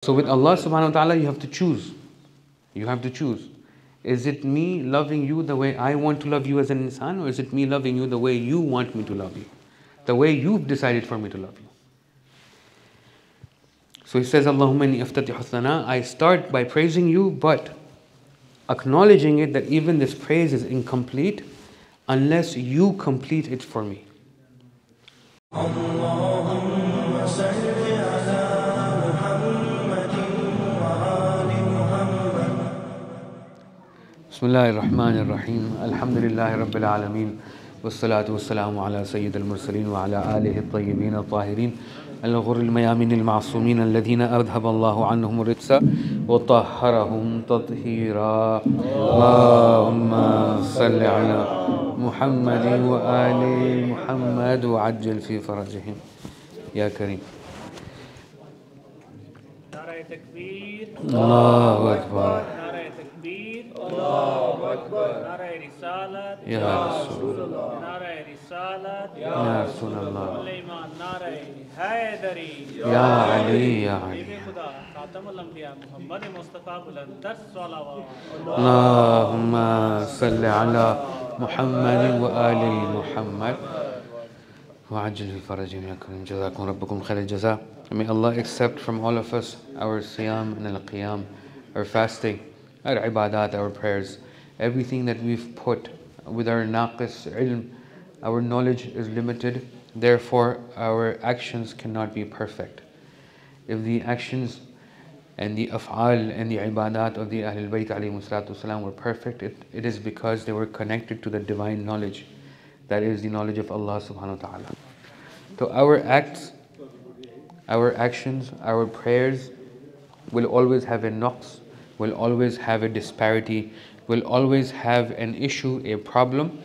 So with Allah subhanahu wa ta'ala, you have to choose. You have to choose. Is it me loving you the way I want to love you as an insan, or is it me loving you the way you want me to love you? The way you've decided for me to love you. So he says, Allahumma inni aftatihu thana. I start by praising you, but acknowledging it that even this praise is incomplete unless you complete it for me. Bismillahir Rahmanir Rahim. Alhamdulillahi Rabbil Alameen. Wassalatu wassalamu ala Sayyid al-Mursaleen wa ala alihi at-tayyibin at-tahirin. الغر الميامين المعصومين الذين أذهب الله عنهم الرجس وطهرهم تطهيرا اللهم صل على محمد وآل محمد وعجل في فرجهم يا كريم. نعرہ تکبیر، الله أكبر. نعرہ تکبیر، اللہ اکبر، نعرہ رسالت، يا رسول الله، نعرہ رسالت، يا رسول الله، سلیمان، نعرہ حیدری، يا علي يا علي. بے خدا خاتم الانبیاء محمد مصطفیٰ بلندر صلوات. اللهم صل على محمد وآل محمد وعجل في فرجهم يا كريم. جزاكم ربكم خير الجزاء. May Allah accept from all of us our siyam and al-qiyam, our fasting, our ibadat, our prayers, everything that we've put with our naqis ilm. Our knowledge is limited, therefore our actions cannot be perfect. If the actions and the af'al and the ibadat of the Ahlul Bayt alayhimu salatu wasalam were perfect, it is because they were connected to the divine knowledge, that is the knowledge of Allah subhanahu wa ta'ala. So our acts, our actions, our prayers will always have a naqs, will always have a disparity, will always have an issue, a problem.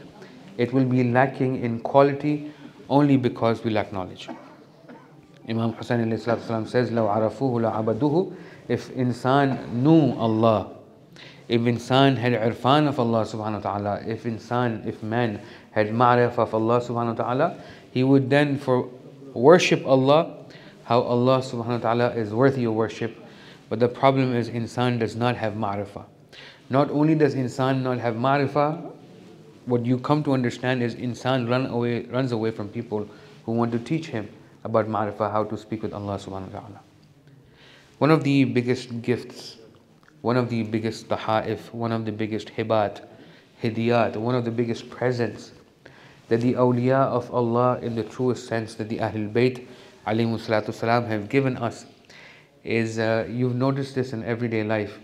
It will be lacking in quality only because we lack knowledge. Imam Hussain alayhi salatu wasalam says, لَوْ عَرَفُوهُ لَعَبَدُوهُ. If insan knew Allah, if insan had irfan of Allah subhanahu wa ta'ala, if man had ma'rif of Allah subhanahu wa ta'ala, he would then worship Allah how Allah subhanahu wa ta'ala is worthy of worship. But the problem is insan does not have ma'rifah. Not only does insan not have ma'rifah, what you come to understand is insan runs away from people who want to teach him about ma'rifah, how to speak with Allah subhanahu wa ta'ala. One of the biggest gifts, one of the biggest tahaif, one of the biggest hibat, hidiyat, one of the biggest presents that the awliya of Allah in the truest sense, that the Ahlul Bayt alayhimu salatu salam have given us, is you've noticed this in everyday life.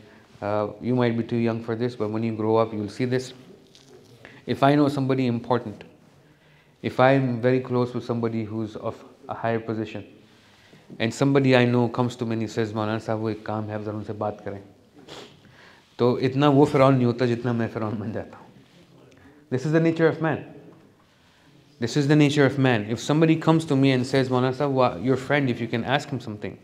You might be too young for this, but when you grow up, you'll see this. If I know somebody important, if I'm very close with somebody who's of a higher position, and somebody I know comes to me and he says, Maulana साहब वो एक काम है, आप ज़रा उनसे बात करें, तो इतना वो फ़िरौन नहीं होता जितना मैं फ़िरौन बन जाता हूँ. This is the nature of man. This is the nature of man. If somebody comes to me and says, Maulana साहब, your friend, if you can ask him something,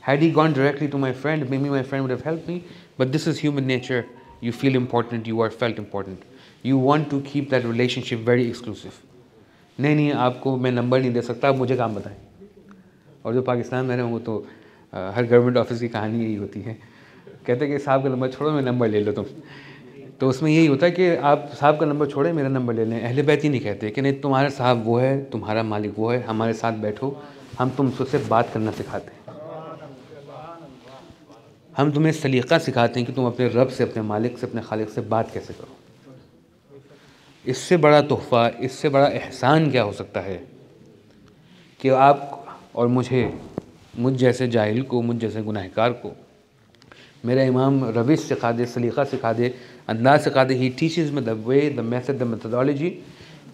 had he gone directly to my friend, maybe my friend would have helped me. But this is human nature. You feel important, you are felt important. You want to keep that relationship very exclusive. नहीं आपको मैं number नहीं दे सकता, आप मुझे काम बताएं. और जो पाकिस्तान में रहे वो तो हर गवर्नमेंट ऑफिस की कहानी यही होती है. कहते हैं कि साहब का नंबर छोड़ो, मैं नंबर ले लो तुम. तो उसमें यही होता है कि आप साहब का नंबर छोड़े, मेरा नंबर ले लें. अहले बैत ही नहीं कहते कि नहीं तुम्हारा साहब वो है, तुम्हारा मालिक वो है, हमारे साथ बैठो, हम तुमसे बात करना सिखाते हैं. हम तुम्हें सलीक़ा सिखाते हैं कि तुम अपने रब से, अपने मालिक से, अपने खालिक से बात कैसे करो. इससे बड़ा तोहफ़ा, इससे बड़ा एहसान क्या हो सकता है कि आप और मुझ जैसे जाहिल को, मुझ जैसे गुनाहगार को मेरा इमाम रविश सिखा दे, सलीक़ा सिखा दे, अंदाज़ सिखा दे. He teaches me the way, the method, the methodology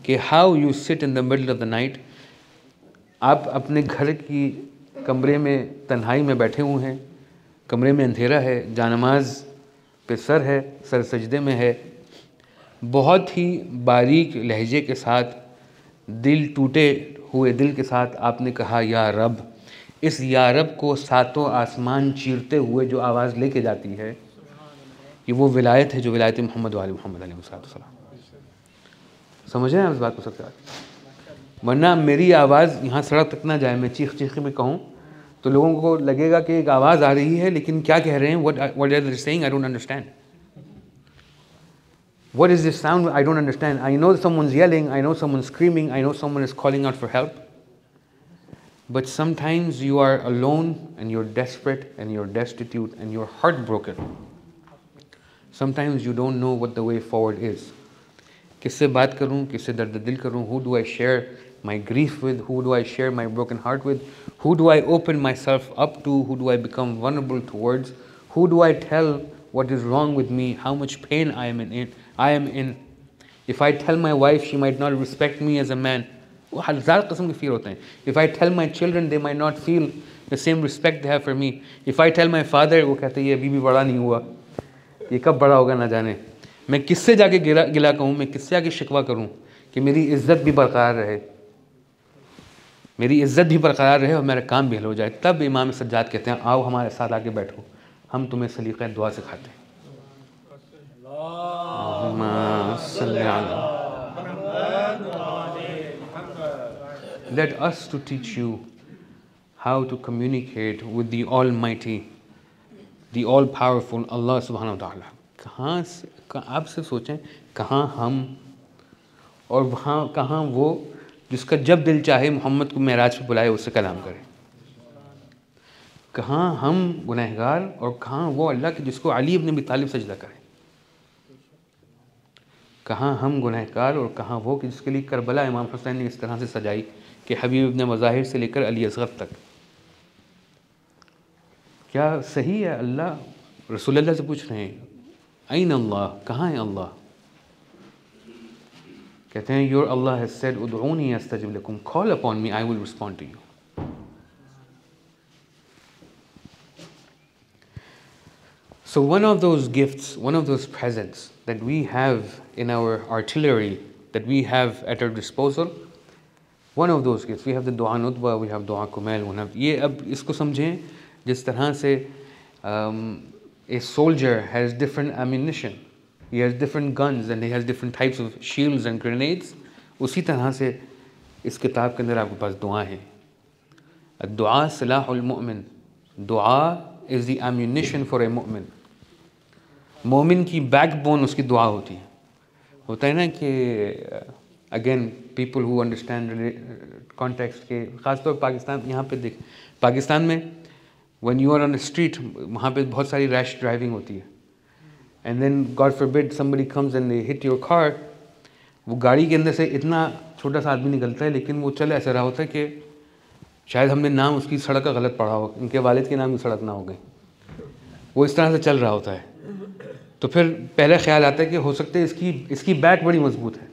कि how you sit in the middle of the night. आप अपने घर की कमरे में तन्हाई में बैठे हुए हैं, कमरे में अंधेरा है, जानमाज पे सर है, सर सजदे में है, बहुत ही बारीक लहजे के साथ, दिल टूटे हुए दिल के साथ आपने कहा या रब. इस या रब को सातों आसमान चीरते हुए जो आवाज़ लेके जाती है, कि वो विलायत है जो विलायत मोहम्मद वाले मोहम्मद अलैहिस्सलाम. समझ रहे हैं आप इस बात को सबसे? वरना मेरी आवाज़ यहाँ सड़क तक ना जाए, मैं चीख चीख में कहूँ तो लोगों को लगेगा कि एक आवाज़ आ रही है लेकिन क्या कह रहे हैं, what are they saying, I don't understand. What is this sound? I don't understand. I know someone's yelling, I know someone's screaming, I know someone is calling out for help. But sometimes you are alone and you're desperate and you're destitute and you're heartbroken. Sometimes you don't know what the way forward is. किससे बात करूं, किससे दर्द दिल करूं? Who do I share my grief with? Who do I share my broken heart with? Who do I open myself up to? Who do I become vulnerable towards? Who do I tell what is wrong with me? How much pain I am in? If I tell my wife, she might not respect me as a man. वो हज़ार किस्म के fear होते हैं. If I tell my children, they might not feel the same respect they have for me. If I tell my father, वो कहते हैं ये अभी भी बड़ा नहीं हुआ, ये कब बड़ा होगा ना जाने. मैं किससे जाके गिला कहूँ, मैं किससे जाके शिकवा करूँ कि मेरी इज़्ज़त भी बरकरार रहे, मेरी इज़्ज़त भी बरकरार रहे और मेरा काम भी हल हो जाए. तब इमाम सज्जाद कहते हैं आओ हमारे साथ आके बैठो, हम तुम्हें सलीक़े दुआ सिखाते हैं. Let us to teach you how to communicate with the Almighty, the all-powerful Allah subhanahu wa ta'ala. कहाँ से, आप सिर्फ सोचें कहाँ हम और वहाँ कहाँ वो जिसका जब दिल चाहे मोहम्मद को मेराज पे बुलाए उससे कलाम करे. कहाँ हम गुनहगार और कहाँ वो अल्लाह के जिसको अली इब्न अबी तालिब सजदा करे. कहाँ हम गुनहगार और कहाँ वो कि जिसके लिए करबला इमाम हुसैन ने इस तरह से सजाई कि हबीब इब्न मज़ाहिर से लेकर अली असग़र तक. क्या सही है? अल्लाह रसूलुल्लाह से पूछ रहे हैं ऐन अल्लाह, कहाँ है अल्लाह? कहते हैं योर अल्लाह हैज़ सेड उदऊनी अस्तजिब लकुम, call upon me I will respond to you. So one of those gifts, one of those presents that we have in our artillery, that we have at our disposal, one of those gifts, we have the Dua Nutba, we have Dua Kumail, we have, ये अब इसको समझें जिस तरह से a soldier has different ammunition, he has different guns and he has different types of shields and grenades, उसी तरह से इस किताब के अंदर आपके पास दुआ है. दुआ सिलाहुल मुमिन, दुआ is the ammunition for a mu'min. मोमिन की बैकबोन उसकी दुआ होती है. होता है ना कि again people who understand context के, ख़ासतौर पर पाकिस्तान, यहाँ पे देख पाकिस्तान में when you are on the street, वहाँ पे बहुत सारी रैश ड्राइविंग होती है. And then god forbid somebody comes and they hit your car. वो गाड़ी के अंदर से इतना छोटा सा आदमी निकलता है लेकिन वो चल ऐसा रहा होता है कि शायद हमने नाम उसकी सड़क का गलत पढ़ा हो, इनके वालिद के नाम की सड़क ना हो गई, वो इस तरह से चल रहा होता है. तो फिर पहले ख्याल आता है कि हो सकता है इसकी बैक बड़ी मजबूत है,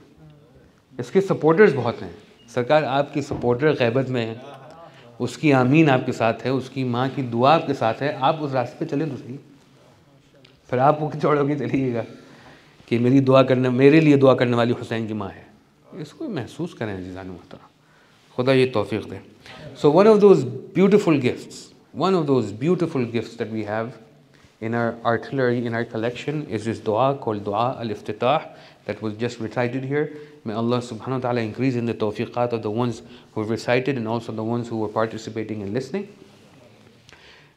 इसके सपोर्टर्स बहुत हैं. सरकार आपकी सपोर्टर ग़ैबत में है, उसकी आमीन आपके साथ है, उसकी माँ की दुआ आपके साथ है, आप उस रास्ते पे चलें तो सही. फिर आप वो छोड़ोगे चलिएगा कि मेरे लिए दुआ करने वाली हुसैन की माँ है. इसको महसूस करें अज़ीज़ान मोहतरम, खुदा ये तौफीक दे. So one of those beautiful gifts that we have in our artillery, in our collection, is this dua called Dua al-Iftitah that was just recited here. May Allah subhanahu wa ta'ala increase in the tawfiqat of the ones who recited and also the ones who were participating and listening.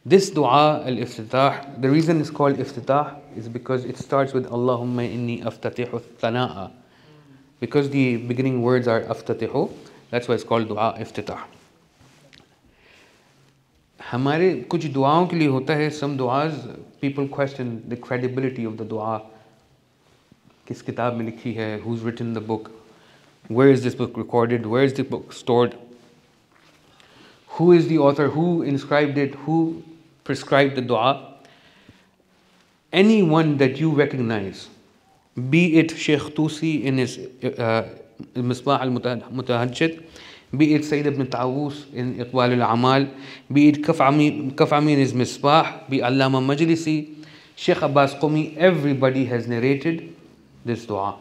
This Dua al-Iftitah, the reason it's called Iftitah is because it starts with Allahumma inni aftatihu thana'a. Because the beginning words are aftatihu, that's why it's called Dua Iftitah. हमारे कुछ दुआओं के लिए होता है, some du'as people question the credibility of the dua. किस किताब में लिखी है, who's written the book, where is this book recorded, where is the book stored, who is the author, who inscribed it, who prescribed the dua. Anyone that you recognize, be it Sheikh Tusi in his Misbah al-Mutahajjid, be it Sayyid ibn Tawus in Iqbal al-Amal, be it Kaf'ami in his Misbah, be Allama Majlisi, Sheikh Abbas Qumi, everybody has narrated this dua.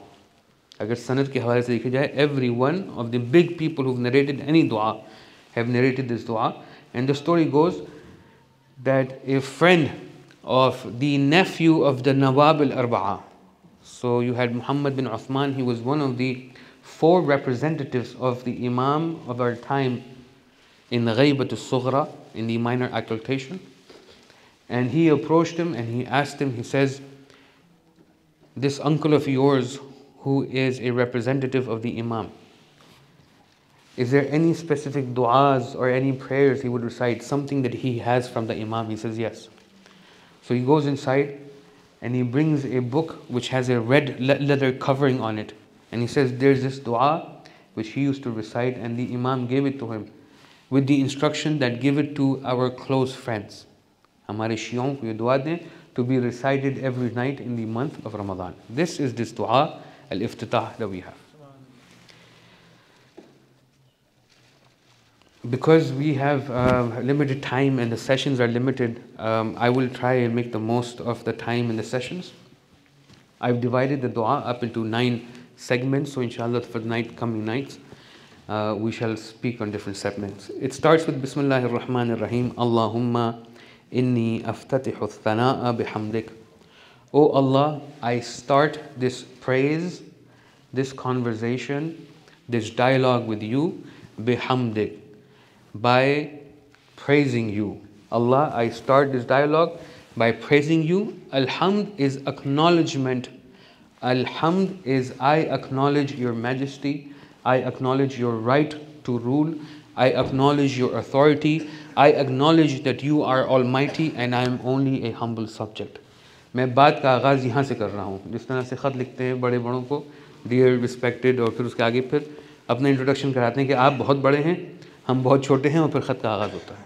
अगर सनद के हवाले से देखी जाए, every one of the big people who've narrated any dua have narrated this dua. And the story goes that a friend of the nephew of the Nawab al-Arba'a, so you had Muhammad bin Uthman, he was one of the 4 representatives of the Imam of our time in the Ghaybat al-Sughra, in the minor occultation. And he approached him and he asked him, he says, this uncle of yours who is a representative of the Imam, is there any specific du'as or any prayers he would recite, something that he has from the Imam? He says, yes. So he goes inside and he brings a book which has a red leather covering on it. And he says, there's this dua which he used to recite, and the Imam gave it to him with the instruction that give it to our close friends. Hamare Shion ko ye dua dein to be recited every night in the month of Ramadan. This is this dua, al-iftitah, that we have. Because we have limited time and the sessions are limited, I will try and make the most of the time in the sessions. I've divided the dua up into 9 segments, so inshallah for the coming nights, we shall speak on different segments. It starts with Bismillahir Rahmanir Rahim. Allahumma inni aftatihu thana'a bihamdik. O Allah, I start this praise, this conversation, this dialogue with you, bihamdik, by praising you. Allah, I start this dialogue by praising you. Alhamd is acknowledgement. Alhamd is I acknowledge your majesty, I acknowledge your right to rule, I acknowledge your authority, I acknowledge that you are almighty and I am only a humble subject. मैं बात का आगाज़ यहाँ से कर रहा हूँ, जिस तरह से ख़त लिखते हैं बड़े बड़ों को, डियर रिस्पेक्टेड, और फिर उसके आगे फिर अपना इंट्रोडक्शन कराते हैं कि आप बहुत बड़े हैं, हम बहुत छोटे हैं, और फिर ख़त का आगाज़ होता है.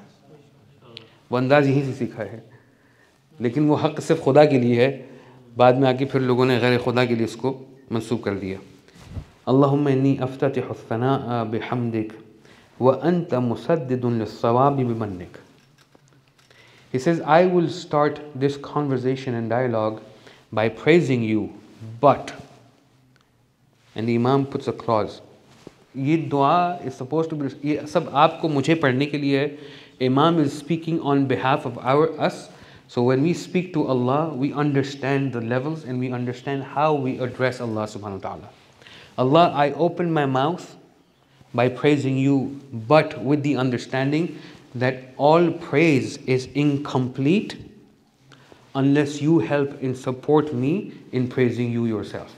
वो अंदाज़ यहीं से सीखा है, लेकिन वो हक़ सिर्फ खुदा के लिए है, बाद में आके फिर लोगों ने गैर खुदा के लिए इसको मंसूब कर दिया. अल्लाहुम्मा इन्नी अफ्ततिहु थनाअ बिहम्दिक व अंत मुसद्दिदुन लिस्सवाबि बिमन्निक. He says, I will start this conversation and dialogue by praising you, but, and the Imam puts a clause, ये दुआ is supposed to be, ये सब आपको मुझे पढ़ने के लिए है. Imam is speaking on behalf of us. So when we speak to Allah, we understand the levels and we understand how we address Allah subhanahu wa ta'ala. Allah, I open my mouth by praising you, but with the understanding that all praise is incomplete unless you help and support me in praising you yourself.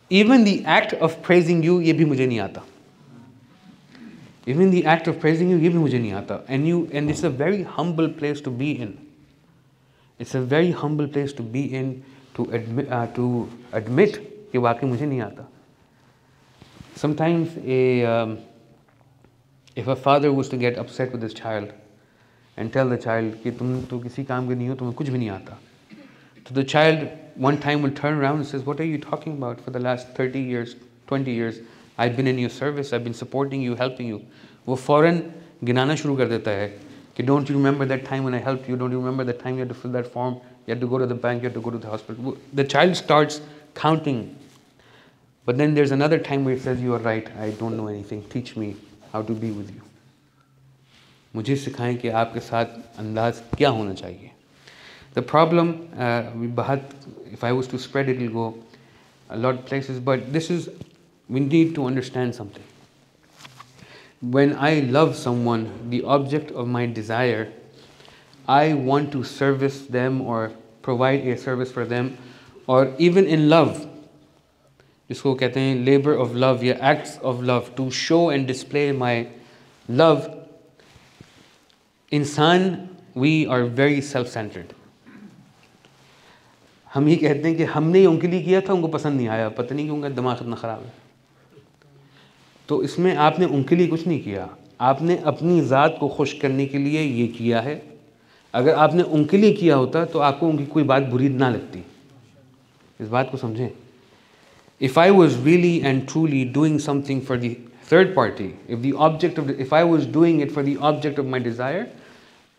Even the act of praising you, ये भी मुझे नहीं आता. Even the act of praising you, ये भी मुझे नहीं आता. And it's a very humble place to be in. It's a very humble place to be in, to admit कि वाकई मुझे नहीं आता. Sometimes if a father was to get upset with his child and tell the child कि तुम तो किसी काम के नहीं हो, तुम्हें कुछ भी नहीं आता, so the child one time will turn around and says, what are you talking about? For the last 30 years, 20 years, I've been in your service, I've been supporting you, helping you. वो फौरन गिनाना शुरू कर देता है कि don't you remember that time when I helped you? Don't you remember that time you had to fill that form? You had to go to the bank, you had to go to the hospital. The child starts counting. But then there's another time where he says, you are right, I don't know anything. Teach me how to be with you. मुझे सिखाएं कि आपके साथ अंदाज क्या होना चाहिए. The problem, if I was to spread it, it will go a lot of places, but we need to understand something. When I love someone, the object of my desire, I want to service them or provide a service for them, or even in love, जिसको कहते हैं labor of love या acts of love, to show and display my love. इंसान, we are very self-centered. हम ही कहते हैं कि हमने उनके लिए किया था, उनको पसंद नहीं आया, पता नहीं क्यों उनका दिमाग इतना ख़राब है. तो इसमें आपने उनके लिए कुछ नहीं किया, आपने अपनी ज़ात को खुश करने के लिए ये किया है. अगर आपने उनके लिए किया होता तो आपको उनकी कोई बात बुरी ना लगती. इस बात को समझें. If I was really and truly doing something for the third party, if I was doing it for the object of my desire,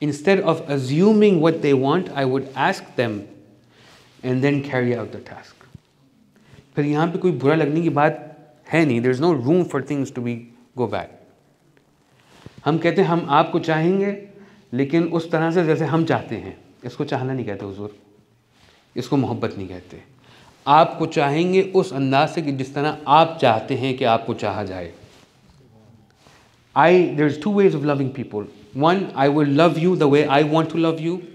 instead of assuming what they want, I would ask them and then carry out the task. फिर यहाँ पे कोई बुरा लगने की बात है नहीं. There's no room for things to go back. हम कहते हैं हम आपको चाहेंगे, लेकिन उस तरह से जैसे हम चाहते हैं. इसको चाहना नहीं कहते हुजूर, इसको मोहब्बत नहीं कहते. आपको चाहेंगे उस अंदाज से कि जिस तरह आप चाहते हैं कि आपको चाहा जाए. There's two ways of loving people. One, I will love you the way I want to love you,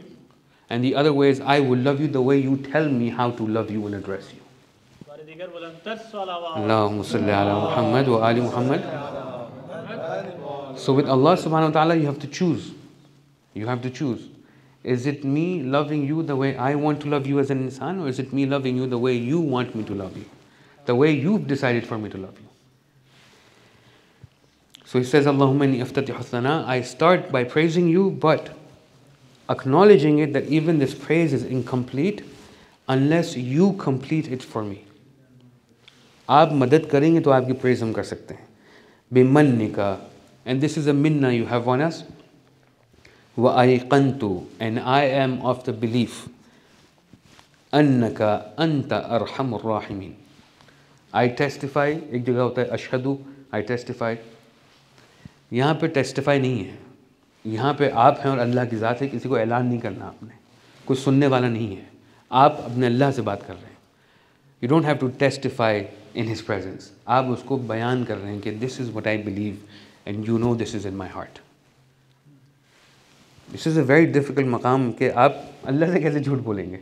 and the other way is I will love you the way you tell me how to love you and address you. Allahumma salli ala Muhammad wa ali Muhammad. So with Allah subhanahu wa ta'ala you have to choose. You have to choose. Is it me loving you the way I want to love you as an insan, or is it me loving you the way you want me to love you? The way you've decided for me to love you. So he says, Allahumma inni aftatihu thana. I start by praising you, but acknowledging it that even this praise is incomplete unless you complete it for me. आप मदद करेंगे तो आपकी praise हम कर सकते हैं. बिमन्निका, and this is a minna you have on us. Wa ayqantu, and I am of the belief. Annaka anta arhamur rahimin. I testify. एक जगह होता है अशहदु, I testify. यहाँ पे टेस्टिफाई नहीं है. यहाँ पे आप हैं और अल्लाह की ज़ात है. किसी को ऐलान नहीं करना आपने. कोई सुनने वाला नहीं है. आप अपने अल्लाह से बात कर रहे हैं. You don't have to testify in his presence. आप उसको बयान कर रहे हैं कि this is what I believe and you know this is in my heart. This is a very difficult मकाम कि आप अल्लाह से कैसे झूठ बोलेंगे.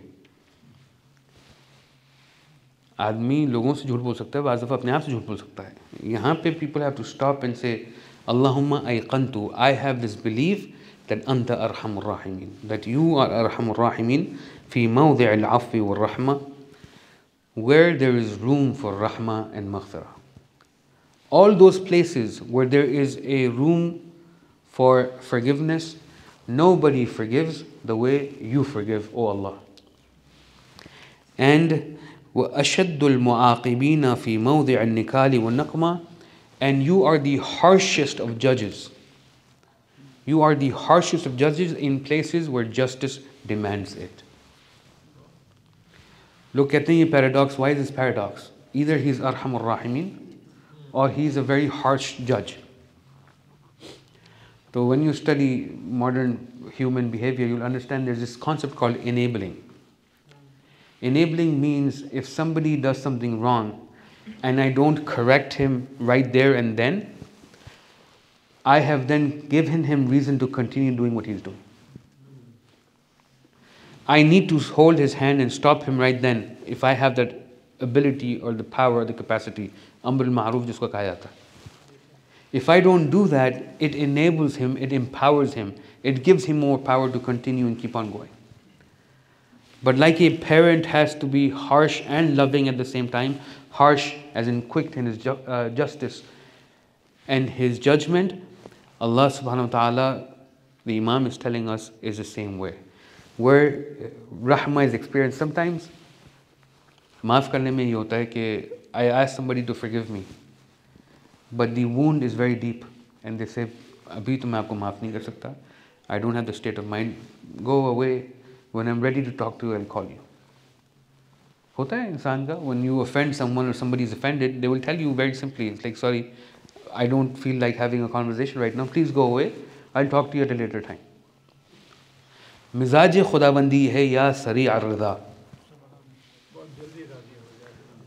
आदमी लोगों से झूठ बोल सकता है, बाज़ दफ़ा अपने आप से झूठ बोल सकता है. यहाँ पे people have to stop and say, Allahumma ayqantu, I have this belief that anta arhamur rahimin, that you are arhamur rahimin fi mawdi' al-afwi wal-rahma, where there is room for rahmah and maghfirah. All those places where there is a room for forgiveness, nobody forgives the way you forgive, O Allah. And وَأَشَدُّ الْمُعَاقِبِينَ فِي مَوْضِعِ النِّكَالِ وَالنَّقْمَةِ, and you are the harshest of judges. You are the harshest of judges in places where justice demands it. Look at the paradox. Why is this paradox? Either he's Arhamur Rahimin or he's a very harsh judge. So when you study modern human behavior, you'll understand there's this concept called enabling. Enabling means if somebody does something wrong and I don't correct him right there and then, I have then given him reason to continue doing what he's doing. I need to hold his hand and stop him right then if I have that ability or the power or the capacity. Amr al-Ma'ruf jisko kaha jata hai. If I don't do that, it enables him, it empowers him, it gives him more power to continue and keep on going. But like a parent has to be harsh and loving at the same time, harsh as in quick in his justice and his judgment, Allah subhanahu wa ta'ala, the Imam is telling us, is the same way. Where rahmah is experienced sometimes, maaf karne mein ye hota hai ki I ask somebody to forgive me, but the wound is very deep and they say, abhi to main aapko maaf nahi kar sakta, I don't have the state of mind, go away, when I'm ready to talk to you I'll call you. Hota hai insaan ka, when you offend someone or somebody is offended, they will tell you very simply, it's like, sorry, I don't feel like having a conversation right now, please go away, I'll talk to you at a later time. मिजाज खुदाबंदी है या सरी अर्दा,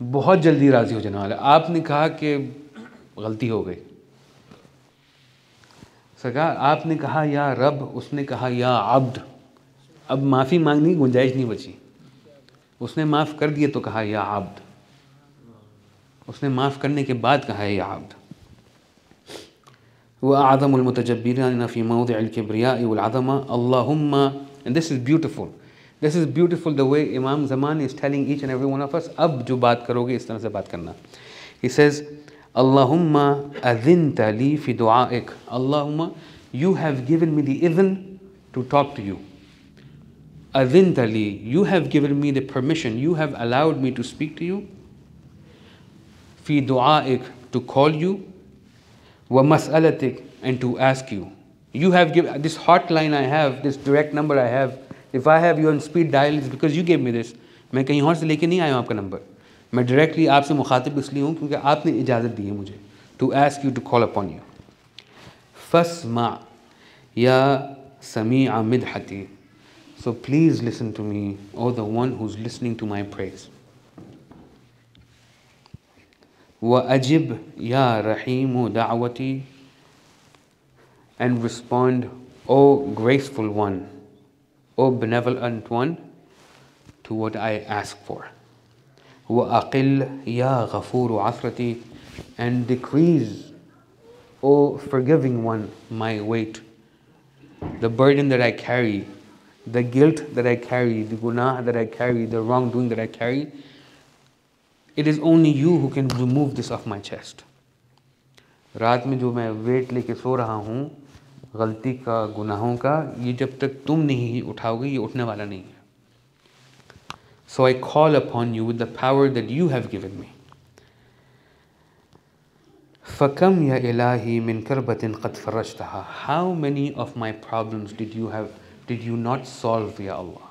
बहुत जल्दी राज़ी हो जाने वाला. आपने कहा कि गलती हो गई, सरकार आपने कहा या रब, उसने कहा या अब्द, अब माफ़ी मांगने की गुंजाइश नहीं बची. उसने माफ़ कर दिया तो कहा या अब्द, उसने माफ़ करने के बाद कहा या अब्द. व आदमुल मुतजब्बिरीन फ़ी मौदिअल किब्रिया वल अज़मा अल्लाहुम्मा. And this is beautiful. This is beautiful the way Imam Zaman is telling each and every one of us, अब जो बात करोगे इस तरह से बात करना. He says, Allahumma adhinta li fi du'aik. Allahumma, you have given me the idhn to talk to you. Adhinta li, you have given me the permission, you have allowed me to speak to you. Fi du'aik, to call you. Wa mas'alatik, and to ask you. You have given this hotline I have, this direct number I have. If I have you on speed dial, it's because you gave me this. मैं कहीं और से लेके नहीं आया हूँ आपका number. मैं directly आपसे मुखातिब इसलिए हूँ क्योंकि आपने इजाज़त दी है मुझे to ask you to call upon you. فاسمع يا سميع مدحتي. So please listen to me, O the one who's listening to my praise. وأجب يا رحيم دعوتي, and respond, O graceful one, O benevolent one, to what I ask for. وأقل يا غفور عثرتي, and decrease, O forgiving one, my weight, the burden that I carry, the guilt that I carry, the gunah that I carry, the wrongdoing that I carry. It is only you who can remove this off my chest. रात में जो मैं wait लेके सो रहा हूँ गलती का, गुनाहों का, ये जब तक तुम नहीं उठाओगे ये उठने वाला नहीं है. So I call upon you with the power that you have given me. فَكَمْ يَا إِلَهِي مِنْ كَرْبَةٍ قَدْ فَرَجْتَهَا. How many of my problems did you not solve, Ya Allah?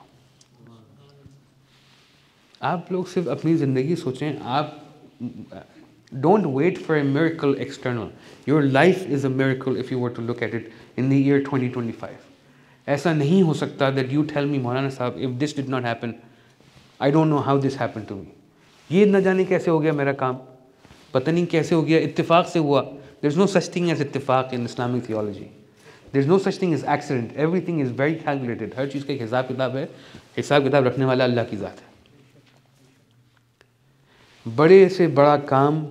आप लोग सिर्फ अपनी ज़िंदगी सोचें. आप don't wait for a miracle external. Your life is a miracle if you were to look at it in the year 2025. ऐसा नहीं हो सकता that you tell me, मौलाना साहब, if this did not happen, I don't know how this happened to me. ये न जाने कैसे हो गया मेरा काम, पता नहीं कैसे हो गया, इत्तेफाक से हुआ. There's no such thing as इत्तेफाक in Islamic theology. There's no such thing as accident. Everything is very calculated. हर चीज़ का एक हिसाब किताब है. हिसाब किताब रखने वाला अल्लाह की ज़ात है. बड़े से बड़ा काम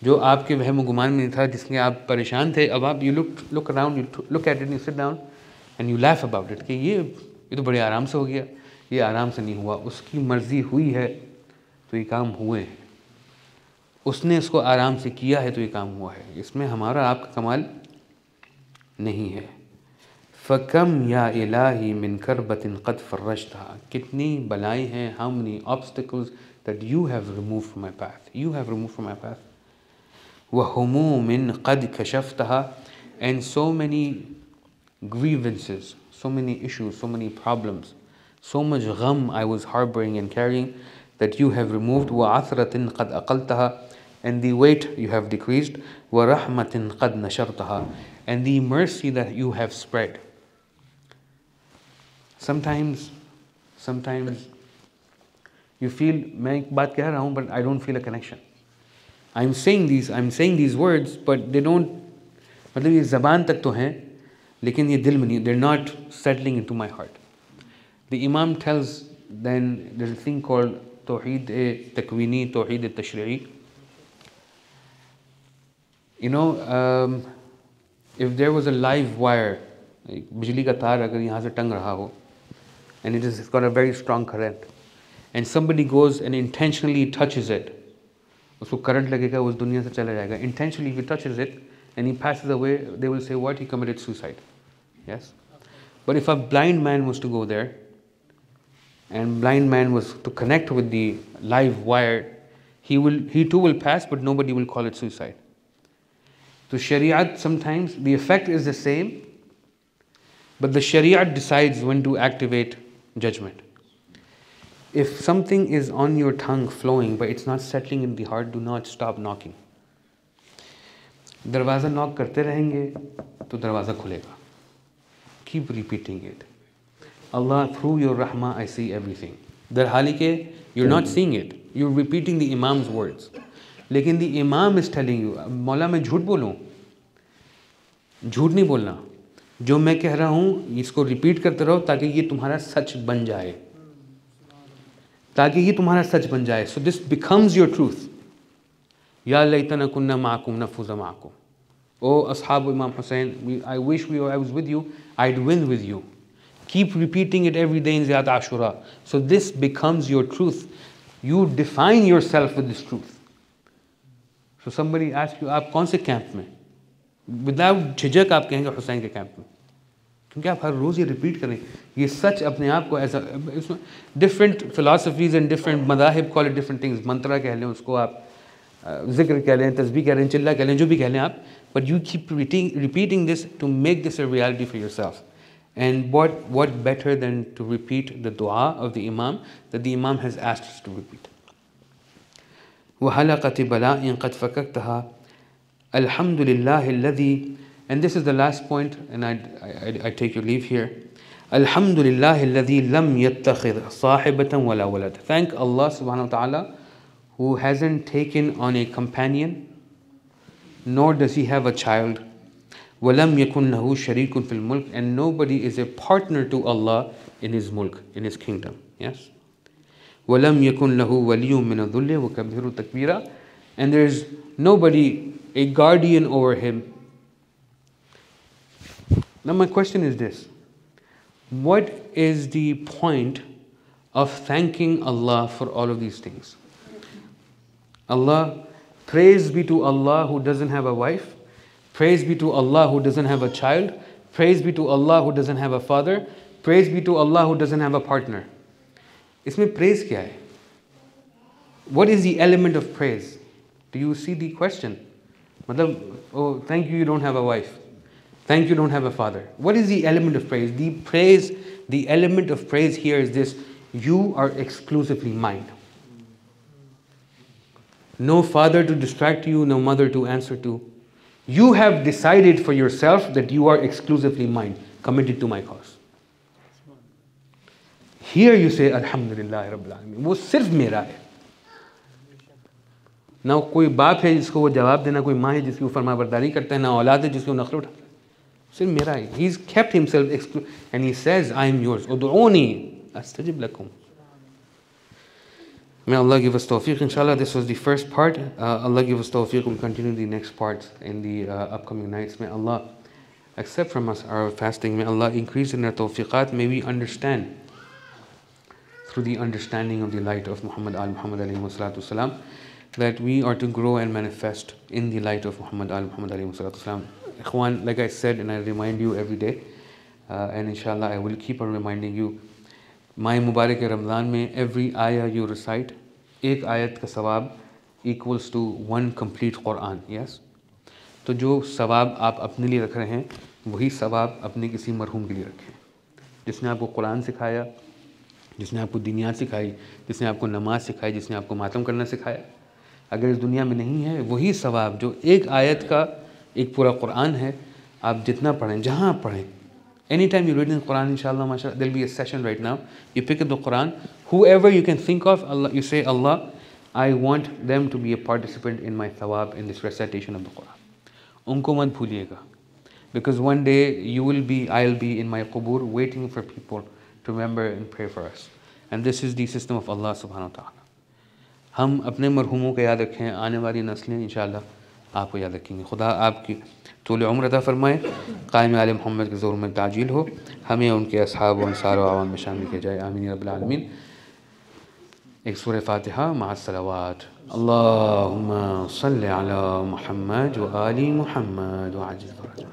जो आपके वहम गुमान में था, जिसमें आप परेशान थे, अब आप you look around, you look at it, you sit down and you laugh about it कि ये तो बड़े आराम से हो गया. ये आराम से नहीं हुआ, उसकी मर्ज़ी हुई है तो ये काम हुए हैं. उसने इसको आराम से किया है तो ये काम हुआ है. इसमें हमारा आपका कमाल नहीं है. फ़कम या इलाही मिन करबतिन क़द फ़र्रजतहा. कितनी बलाएँ हैं, how many obstacles that you have removed from my path. You have removed from my path. وهموم قد كشفتها, and so many grievances, so many issues, so many problems, so much gham I was harboring and carrying that you have removed. وعثرة قد أقلتها, and the weight you have decreased. ورحمة قد نشرتها, and the mercy that you have spread. Sometimes you feel, मैं एक बात कह रहा हूँ, but I don't feel a connection. I'm saying these words, but they don't, मतलब ये ज़बान तक तो हैं, लेकिन ये दिल में नहीं, they're not settling into my heart. The Imam tells, then there's a thing called Tawheed Takwini, Tawheed Tashri'i. You know, if there was a live wire, बिजली का तार अगर यहाँ से टंग रहा हो, and it's got a very strong current, and somebody goes and intentionally touches it, उसको current लगेगा, उस दुनिया से चला जाएगा. Intentionally if he touches it and he passes away, they will say what? He committed suicide. Yes? But if a blind man was to go there, and blind man was to connect with the live wire, he too will pass, but nobody will call it suicide. So Shariat, sometimes the effect is the same, but the Shariat decides when to activate judgment. If something is on your tongue flowing but it's not settling in the heart, do not stop knocking. दरवाज़ा knock करते रहेंगे तो दरवाज़ा खुलेगा. Keep repeating it. Allah, through your rahmah I see everything. दर हाली के you're not seeing it, you're repeating the Imam's words. लेकिन the Imam is telling you, मौला मैं झूठ बोलूँ? झूठ नहीं बोलना. जो मैं कह रहा हूँ इसको रिपीट करते रहो ताकि ये तुम्हारा सच बन जाए, ताकि ये तुम्हारा सच बन जाए. So this becomes your truth. या लैतना कुन्ना Makum नफुज़ा Makum. O Ashab Imam Hussein, I wish I was with you, I'd win with you. Keep repeating it every day in Ziyat Ashura. So this becomes your truth. You define yourself with this truth. So somebody asks you, आप कौन से camp में? Without झिझक आप कहेंगे हुसैन के camp में, क्योंकि आप हर रोज़ ये रिपीट करें. ये सच अपने आप को ऐसा, डिफरेंट फिलासफीज एंड डिफरेंट मदाहिब call it different things. Mantra कह लें उसको, आप जिक्र कह लें, तस्बीह कह लें, चिल्ला कह लें, जो भी कह लें आप, but you keep repeating this to make this a reality for yourself. And what better than to repeat the dua of the Imam that the Imam has asked us to repeat. وَحَلَقَةِ بَلَاءٍ قَدْ فَكَكْتَهَا الْحَمْدُ لِلَّهِ الَّذِي. And this is the last point, and I take your leave here. الْحَمْدُ لِلَّهِ الَّذِي لَمْ يَتَّخِذْ صَاحِبَةً وَلَا وَلَدًا. Thank Allah subhanahu wa ta'ala who hasn't taken on a companion, nor does he have a child. وَلَمْ يَكُنْ لَهُ شَرِيكٌ فِي الْمُلْكِ, and nobody is a partner to Allah in His mulk, in His kingdom. Yes? وَلَمْ يَكُنْ لَهُ وَلِيٌّ مِّنَ الذُّلِّ وَكَبِّرُ تَكْبِيرًا, and there is nobody, a guardian over him. Now my question is this: what is the point of thanking Allah for all of these things? Allah, praise be to Allah who doesn't have a wife, praise be to Allah who doesn't have a child, praise be to Allah who doesn't have a father, praise be to Allah who doesn't have a partner. इसमें praise क्या है? What is the element of praise? Do you see the question? मतलब, oh, thank you don't have a wife. Thank you don't have a father. What is the element of praise? The element of praise here is this: you are exclusively mine. No father to distract you, no mother to answer to. You have decided for yourself that you are exclusively mine, committed to my cause. Here you say, Alhamdulillah Rabbil Alameen. वो सिर्फ मेरा है. ना कोई बाप है जिसको वो जवाब देना, कोई माँ है जिसकी वो फरमाबरदारी करता है, ना औलाद है जिसकी वो नखल उठाता है. सिर्फ मेरा है. He's kept himself exclusive, and he says, I am yours. Udu'uni astajib lakum. May Allah give us tawfiq. Inshallah, this was the first part. Allah give us tawfiq. We'll continue the next parts in the upcoming nights. May Allah accept from us our fasting. May Allah increase in our tawfiqat. May we understand through the understanding of the light of Muhammad al-Muhammad alayhi salatu wasalam, that we are to grow and manifest in the light of Muhammad al-Muhammad alayhi salatu wasalam. Ikhwan, like I said, and I remind you every day, and inshallah I will keep on reminding you, my Mubarak Ramadan mein, every ayah you recite, एक आयत का सवाब equals to one complete Quran. Yes? तो जो सवाब आप अपने लिए रख रहे हैं, वही सवाब अपने किसी मरहूम के लिए रखें, जिसने आपको कुरान सिखाया, जिसने आपको दीनियात सिखाई, जिसने आपको नमाज सिखाई, जिसने आपको मातम करना सिखाया. अगर इस दुनिया में नहीं है, वही सवाब जो एक आयत का एक पूरा कुरान है, आप जितना पढ़ें, जहाँ पढ़ें, anytime you read in the Quran, inshallah, mashallah, there'll be a session right now. You pick up the Quran, whoever you can think of, Allah, you say, Allah, I want them to be a participant in my thawab, in this recitation of the Quran. Unko mat bhuliega. Because one day I'll be in my qubur waiting for people to remember and pray for us. And this is the system of Allah subhanahu wa ta'ala. हम अपने मरहूमों को याद रखें, आने वाली नस्लें इंशाअल्लाह आपको याद रखेंगे. खुदा आपकी तूल उम्र अता फरमाए, कायम आले मोहम्मद के ज़ुहूर में ताजील हो, हमें उनके असहाब व अंसार व आवाम में शामिल किया जाए. आमीन या रब्बिल आलमीन. एक सूरह फातिहा मअ सलावात. अल्लाहुम्मा सल्लि अला मुहम्मद व आलि मुहम्मद व अज्जिल फरजहum.